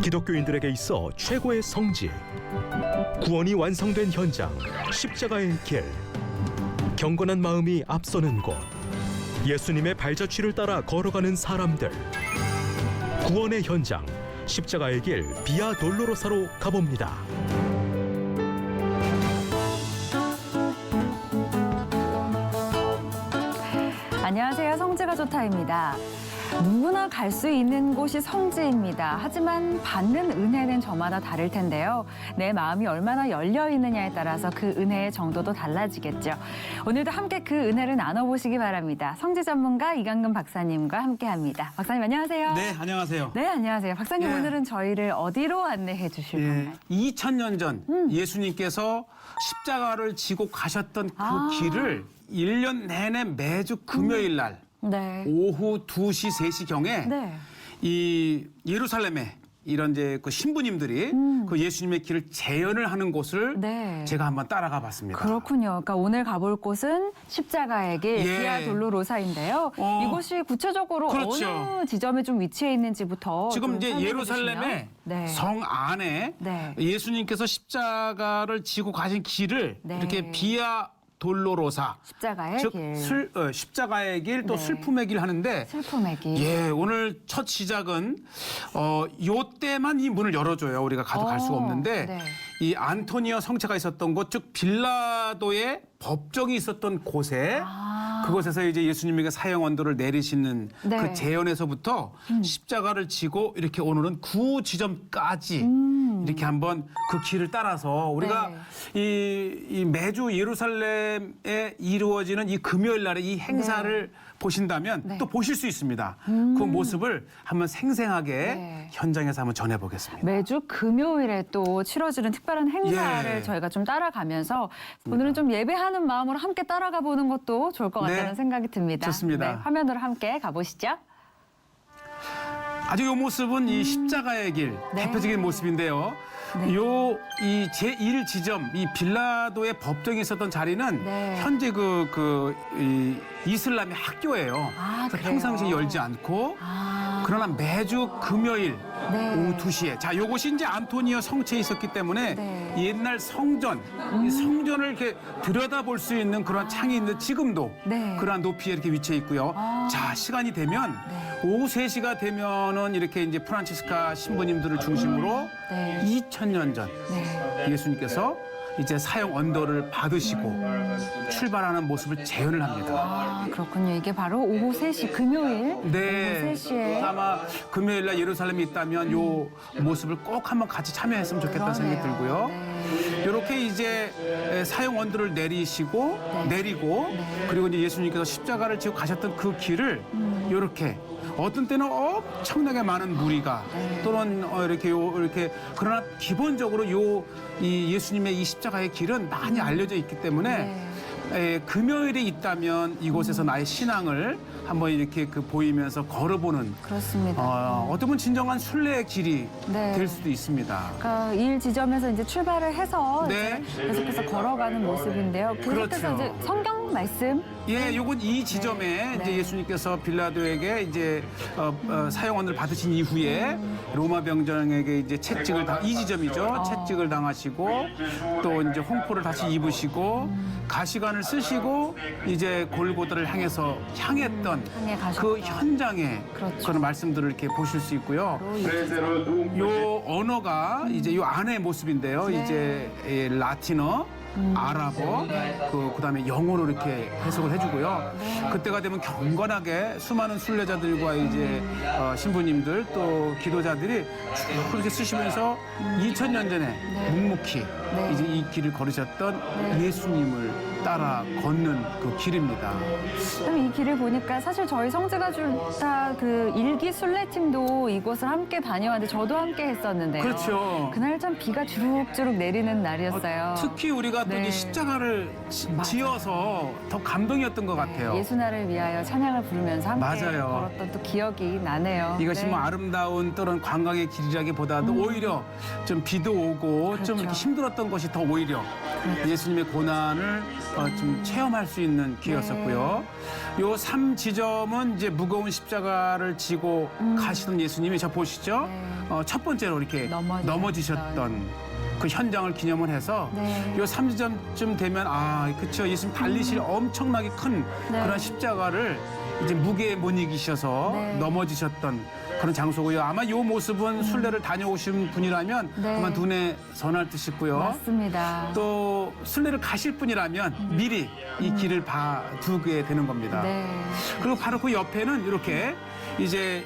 기독교인들에게 있어 최고의 성지, 구원이 완성된 현장, 십자가의 길. 경건한 마음이 앞서는 곳, 예수님의 발자취를 따라 걸어가는 사람들. 구원의 현장, 십자가의 길 비아 돌로로사로 가봅니다. 안녕하세요. 성지가 좋다입니다. 누구나 갈 수 있는 곳이 성지입니다. 하지만 받는 은혜는 저마다 다를 텐데요. 내 마음이 얼마나 열려 있느냐에 따라서 그 은혜의 정도도 달라지겠죠. 오늘도 함께 그 은혜를 나눠보시기 바랍니다. 성지 전문가 이강근 박사님과 함께합니다. 박사님 안녕하세요. 네, 안녕하세요. 네, 안녕하세요. 박사님 예. 오늘은 저희를 어디로 안내해 주실 건가요? 2000년 전 예수님께서 십자가를 지고 가셨던 그 길을 1년 내내 매주 금요일 날 네. 오후 2시, 3시경에 네. 이 예루살렘에 이런 이제 그 신부님들이 그 예수님의 길을 재현을 하는 곳을 네. 제가 한번 따라가 봤습니다. 그렇군요. 그러니까 오늘 가볼 곳은 십자가의 길 예. 비아 돌로로사인데요. 이곳이 구체적으로 그렇죠. 어느 지점에 좀 위치해 있는지부터 지금 좀 이제 설명해 예루살렘의 주시면. 네. 성 안에 네. 예수님께서 십자가를 지고 가신 길을 네. 이렇게 비아 돌로로사 십자가의 즉 길. 십자가의 길 또 네. 슬픔의 길 하는데 슬픔의 길. 예 오늘 첫 시작은 요 때만 이 문을 열어줘요. 우리가 가도 갈 수가 없는데 네. 이 안토니오 성체가 있었던 곳 즉 빌라도의 법정이 있었던 곳에 그곳에서 이제 예수님에게 사형 언도를 내리시는 네. 그 재현에서부터 십자가를 지고 이렇게 오늘은 구 지점까지 이렇게 한번 그 길을 따라서 우리가 이 매주 예루살렘에 이루어지는 이 금요일 날에 이 행사를 보신다면 네. 또 보실 수 있습니다. 그 모습을 한번 생생하게 네. 현장에서 한번 전해보겠습니다. 매주 금요일에 또 치러지는 특별한 행사를 예. 저희가 좀 따라가면서 오늘은 좀 예배하는 마음으로 함께 따라가 보는 것도 좋을 것 네. 같다는 생각이 듭니다. 좋습니다. 네, 화면으로 함께 가보시죠. 아주 이 모습은 이 십자가의 길 네. 대표적인 모습인데요. 네. 요 이 제1지점 이 빌라도의 법정이 있었던 자리는 네. 현재 이 이슬람의 학교예요. 아, 그래서 그래요? 평상시에 열지 않고 그러나 매주 금요일 네. 오후 2시에 자 요것이 이제 안토니오 성체에 있었기 때문에 네. 옛날 성전 이 성전을 이렇게 들여다볼 수 있는 그런 창이 있는데 지금도 네. 그러한 높이에 이렇게 위치해 있고요. 자 시간이 되면 오후 3시가 되면은 이렇게 이제 프란치스카 신부님들을 중심으로 네. 2000년 전 네. 예수님께서 이제 사형 언도를 받으시고 출발하는 모습을 재현을 합니다. 아, 그렇군요. 이게 바로 오후 3시 금요일 네. 오후 3시에 아마 금요일 날 예루살렘에 있다면 요 모습을 꼭 한번 같이 참여했으면 좋겠다는 생각이 들고요. 네. 이렇게 이제 사형 언도를 내리시고 내리고 그리고 이제 예수님께서 십자가를 지고 가셨던 그 길을 이렇게 어떤 때는 엄청나게 많은 무리가 또는 이렇게 그러나 기본적으로 이 예수님의 이 십자가의 길은 많이 알려져 있기 때문에 금요일에 있다면 이곳에서 나의 신앙을 한번 이렇게 보이면서 걸어보는 그렇습니다. 어떤 분 진정한 순례의 길이 네. 될 수도 있습니다. 그러니까 일 지점에서 이제 출발을 해서 네. 이제 계속해서 걸어가는 모습인데요. 계속해서 그렇죠. 이제 성경 말씀 예, 요건 이 지점에 이제 예수님께서 빌라도에게 이제 사형원을 받으신 이후에 로마 병정에게 이제 채찍을 이 지점이죠. 채찍을 당하시고 또 이제 홍포를 다시 입으시고 가시관을 쓰시고 이제 골고다를 향했던 향해 그 가셨던. 현장의 그렇죠. 그런 말씀들을 이렇게 보실 수 있고요. 요 언어가 이제 요 안의 모습인데요. 네. 이제 라틴어, 아랍어, 그다음에 영어로 이렇게 해석을 해주고요. 그때가 되면 경건하게 수많은 순례자들과 이제 신부님들 또 기도자들이 쭉 그렇게 쓰시면서 2000년 전에 묵묵히 이제 이 길을 걸으셨던 예수님을 따라 걷는 그 길입니다. 그럼 이 길을 보니까 사실 저희 성지가 좋다 그 일기 순례팀도 이곳을 함께 다녀왔는데 저도 함께 했었는데요. 그렇죠. 그날 참 비가 주룩주룩 내리는 날이었어요. 특히 우리가 또 네. 이제 십자가를 지어서 더 감동이었던 것 같아요. 예수나를 위하여 찬양을 부르면서 함께 맞아요. 걸었던 또 기억이 나네요. 이것이 네. 뭐 아름다운 또는 관광의 길이라기보다도 오히려 좀 비도 오고 좀 그렇죠. 이렇게 힘들었던 것이 더 오히려 예수님의 고난을 좀 체험할 수 있는 기회였었고요. 요 3지점은 이제 무거운 십자가를 지고 가시던 예수님이 저 보시죠. 네. 첫 번째로 이렇게 넘어지셨던 그 현장을 기념을 해서 네. 요 3지점쯤 되면 그쵸, 예수님 달리실 엄청나게 큰 네. 그런 십자가를 이제 무게에 못 이기셔서 네. 넘어지셨던 그런 장소고요. 아마 요 모습은 순례를 다녀오신 분이라면 네. 아마 눈에 선할 듯이고요. 맞습니다. 또 순례를 가실 분이라면 미리 이 길을 봐두게 되는 겁니다. 네. 그리고 바로 그 옆에는 이렇게 이제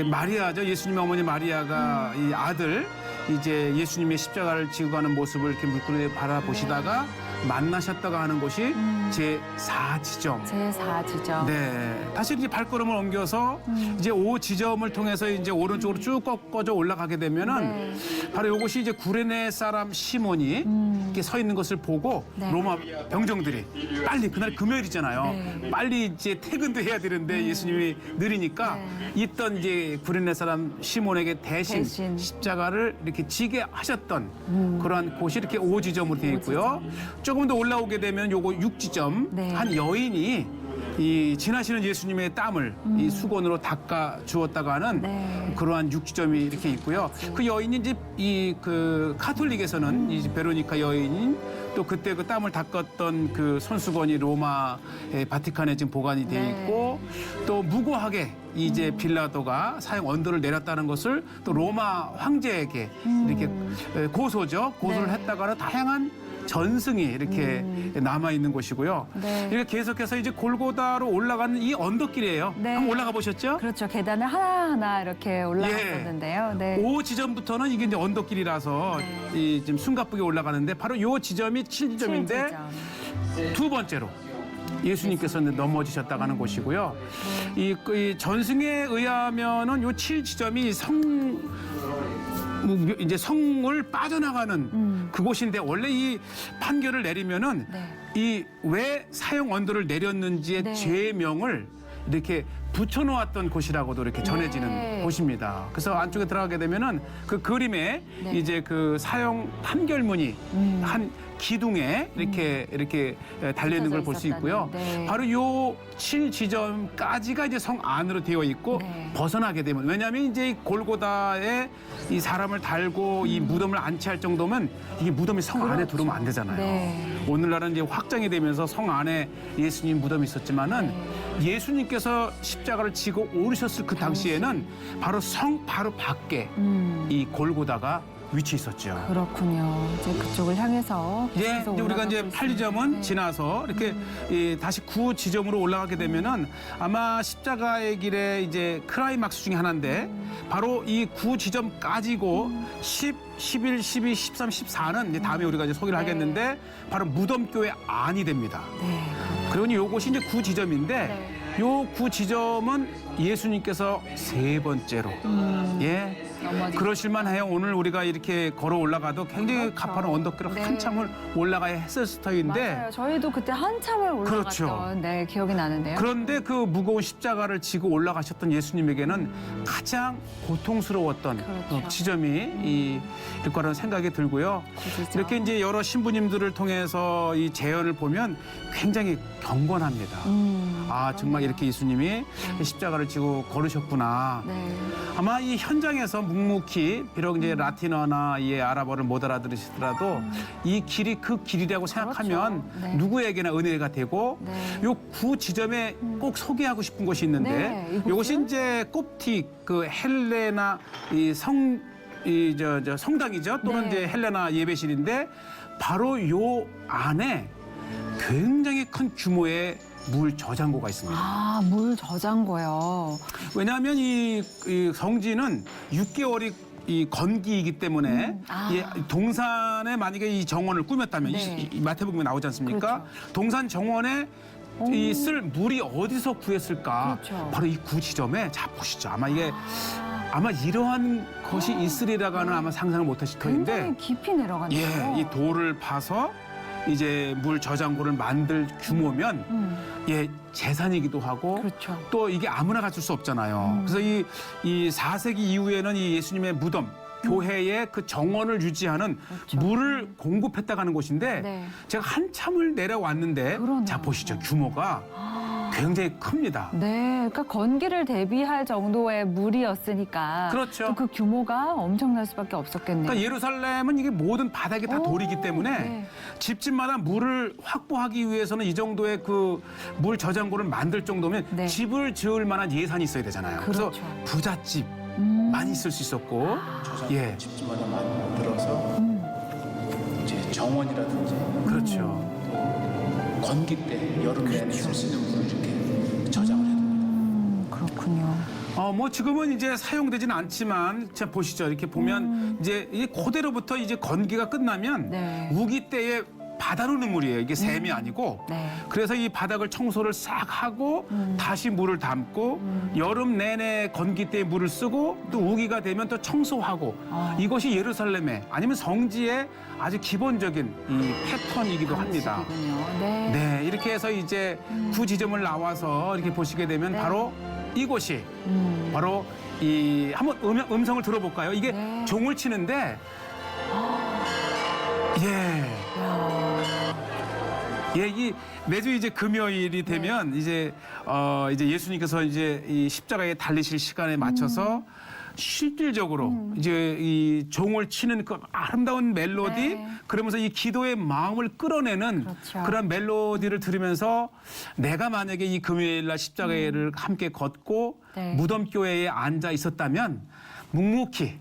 마리아죠. 예수님의 어머니 마리아가 이 아들 이제 예수님의 십자가를 지고 가는 모습을 이렇게 물끄러미 바라보시다가 만나셨다가 하는 곳이 제4지점. 제4지점. 네. 다시 이제 발걸음을 옮겨서 이제 5지점을 통해서 이제 오른쪽으로 쭉 꺾어져 올라가게 되면은 바로 이곳이 이제 구레네 사람 시몬이 이렇게 서 있는 것을 보고 네. 로마 병정들이 빨리 그날 금요일이잖아요. 빨리 이제 퇴근도 해야 되는데 예수님이 느리니까 있던 이제 구레네 사람 시몬에게 대신 십자가를 이렇게 지게 하셨던 그러한 곳이 이렇게 5지점으로 되어 있고요. 조금 더 올라오게 되면 요거 6지점 네. 한 여인이 이 지나시는 예수님의 땀을 이 수건으로 닦아 주었다가 하는 네. 그러한 6지점이 이렇게 있고요. 그 여인이 이제 이 그 카톨릭에서는 이 베로니카 여인인 또 그때 그 땀을 닦았던 그 손수건이 로마의 바티칸에 지금 보관이 돼 있고 또 무고하게 이제 빌라도가 사형 언도를 내렸다는 것을 또 로마 황제에게 이렇게 고소를 했다가는 다양한 전승이 이렇게 남아 있는 곳이고요. 네. 이렇게 계속해서 이제 골고다로 올라가는 이 언덕길이에요. 네. 한번 올라가 보셨죠? 그렇죠. 계단을 하나하나 이렇게 올라갔었는데요. 네. 5지점부터는 이게 이제 언덕길이라서 이 지금 숨가쁘게 올라가는데 바로 요 지점이 7지점인데 7지점. 두 번째로 예수님께서 넘어지셨다가 하는 곳이고요. 이 전승에 의하면은 요 7지점이 이제 성을 빠져나가는 그곳인데 원래 이 판결을 내리면은 이 왜 사형 언도를 내렸는지의 죄명을 이렇게 붙여놓았던 곳이라고도 이렇게 전해지는 곳입니다. 그래서 안쪽에 들어가게 되면은 그 그림에 이제 그 사형 판결문이 한 기둥에 이렇게 달려 있는 걸 볼 수 있고요. 바로 요 7지점까지가 이제 성 안으로 되어 있고 벗어나게 되면 왜냐하면 이제 이 골고다에 이 사람을 달고 이 무덤을 안치할 정도면 이게 무덤이 성 안에 들어오면 안 되잖아요. 오늘날은 이제 확장이 되면서 성 안에 예수님 무덤이 있었지만은 예수님께서 십자가를 지고 오르셨을 그 당시에는 바로 성 바로 밖에 이 골고다가 위치해 있었죠. 그렇군요. 이제 그쪽을 향해서 예, 계속 이제 우리가 이제 올라가고 8지점은 있습니다. 지나서 이렇게 다시 9지점으로 올라가게 되면은 아마 십자가의 길의 이제 클라이막스 중에 하나인데 바로 이 9지점까지고 10, 11, 12, 13, 14는 이제 다음에 우리가 이제 소개를 하겠는데 바로 무덤교회 안이 됩니다. 그러니 요곳이 이제 9지점인데 요 9지점은 예수님께서 세 번째로 그러실만 해요. 오늘 우리가 이렇게 걸어 올라가도 굉장히 가파른 언덕길을 한참을 올라가야 했을 터인데 맞아요. 저희도 그때 한참을 올라갔던 기억이 나는데요. 그런데 그 무거운 십자가를 지고 올라가셨던 예수님에게는 가장 고통스러웠던 지점이 일 거라는 생각이 들고요. 이렇게 이제 여러 신부님들을 통해서 이 재현을 보면 굉장히 경건합니다. 정말 이렇게 예수님이 십자가를 지고 걸으셨구나. 아마 이 현장에서 묵묵히 비록 이제 라틴어나 이 아랍어를 못 알아들으시더라도 이 길이 그 길이라고 생각하면 누구에게나 은혜가 되고 요 9지점에 꼭 소개하고 싶은 곳이 있는데 이것이 이제 콥틱 그 헬레나 이 성당이죠. 또는 이제 헬레나 예배실인데 바로 요 안에 굉장히 큰 규모의 물 저장고가 있습니다. 물 저장고요. 왜냐하면 이 성지는 6개월이 이 건기이기 때문에 동산에 만약에 이 정원을 꾸몄다면 이 마태복음에 나오지 않습니까? 동산 정원에 이 쓸 물이 어디서 구했을까? 바로 이 9지점에 보시죠. 아마 이게 아마 이러한 것이 있으리라고는 아마 상상을 못하실 터인데 굉장히 깊이 내려가네요. 이 돌을 파서 이제 물 저장고를 만들 규모면 재산이기도 하고 또 이게 아무나 갖출 수 없잖아요. 그래서 이 4세기 이후에는 이 예수님의 무덤 교회의 그 정원을 유지하는 그렇죠. 물을 공급했다가 하는 곳인데 네. 제가 한참을 내려왔는데 그러네요. 자 보시죠. 규모가 굉장히 큽니다. 네, 그러니까 건기를 대비할 정도의 물이었으니까 그렇죠. 또 그 규모가 엄청날 수밖에 없었겠네요. 그러니까 예루살렘은 이게 모든 바닥이 다 오, 돌이기 때문에 네. 집집마다 물을 확보하기 위해서는 이 정도의 그 물 저장고를 만들 정도면 네. 집을 지을 만한 예산이 있어야 되잖아요. 그렇죠. 그래서 부잣집 음. 많이 있을 수 있었고 예, 집집마다 만들어서 이제 정원이라든지 그렇죠. 건기 때 여름 내내 쓸 수 있는 물을 이렇게 저장을 해둡니다. 그렇군요. 뭐 지금은 이제 사용되지는 않지만 자 보시죠. 이렇게 보면 이제 이 그대로부터 이제 건기가 끝나면 네. 우기 때에 바다로 는 물이에요. 이게 샘이 아니고. 네. 그래서 이 바닥을 청소를 싹 하고 다시 물을 담고 여름 내내 건기 때에 물을 쓰고 또 우기가 되면 또 청소하고 이것이 예루살렘의 아니면 성지의 아주 기본적인 이 패턴이기도 합니다. 방식이군요. 네. 네, 이렇게 해서 이제 구 지점을 나와서 이렇게 보시게 되면 네. 바로 이곳이 바로 이 한번 음성을 들어볼까요? 이게 네. 종을 치는데 예. 예, 이 매주 이제 금요일이 되면 이제 이제 예수님께서 이제 이 십자가에 달리실 시간에 맞춰서 실질적으로 이제 이 종을 치는 그 아름다운 멜로디 네. 그러면서 이 기도의 마음을 끌어내는 그렇죠. 그런 멜로디를 들으면서 내가 만약에 이 금요일 날 십자가를 함께 걷고 네. 무덤교회에 앉아 있었다면 묵묵히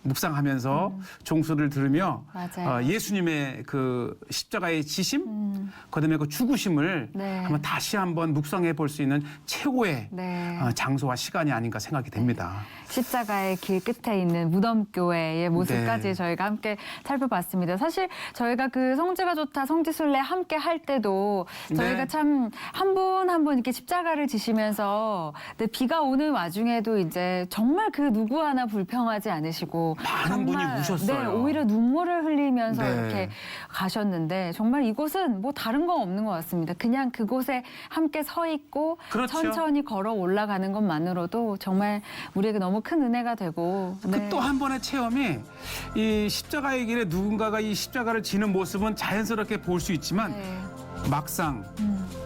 묵상하면서 종소리를 들으며 맞아요. 예수님의 그 십자가의 지심, 그다음에 그 죽으심을 네. 한번 다시 한번 묵상해 볼 수 있는 최고의 네. 장소와 시간이 아닌가 생각이 됩니다. 십자가의 길 끝에 있는 무덤교회의 모습까지 네. 저희가 함께 살펴봤습니다. 사실 저희가 그 성지가 좋다, 성지순례 함께 할 때도 저희가 네. 참 한 분 한 분 이렇게 십자가를 지시면서 근데 비가 오는 와중에도 이제 정말 그 누구 하나 불평하지 않으시고 많은 분이 우셨어요. 네, 오히려 눈물을 흘리면서 네. 이렇게 가셨는데 정말 이곳은 뭐 다른 거 없는 것 같습니다. 그냥 그곳에 함께 서 있고 그렇죠. 천천히 걸어 올라가는 것만으로도 정말 우리에게 너무 큰 은혜가 되고 네. 또 한 번의 체험이 이 십자가의 길에 누군가가 이 십자가를 지는 모습은 자연스럽게 볼 수 있지만 네. 막상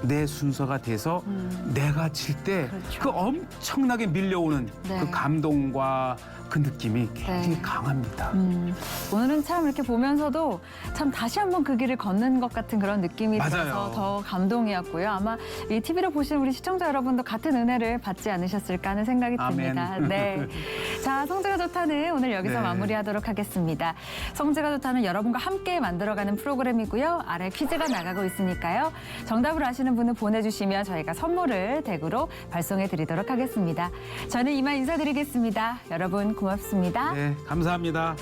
내 순서가 돼서 내가 질 때 그렇죠. 그 엄청나게 밀려오는 네. 그 감동과 그 느낌이 굉장히 네. 강합니다. 오늘은 참 이렇게 보면서도 참 다시 한번 그 길을 걷는 것 같은 그런 느낌이 맞아요. 들어서 더 감동이었고요. 아마 이 TV로 보시는 우리 시청자 여러분도 같은 은혜를 받지 않으셨을까 하는 생각이 아멘. 듭니다. 네. 자, 성지가 좋다는 오늘 여기서 네. 마무리하도록 하겠습니다. 성지가 좋다는 여러분과 함께 만들어가는 프로그램이고요. 아래 퀴즈가 나가고 있으니까요. 정답을 아시는 분은 보내주시면 저희가 선물을 댁으로 발송해드리도록 하겠습니다. 저는 이만 인사드리겠습니다. 여러분 고맙습니다. 네, 감사합니다.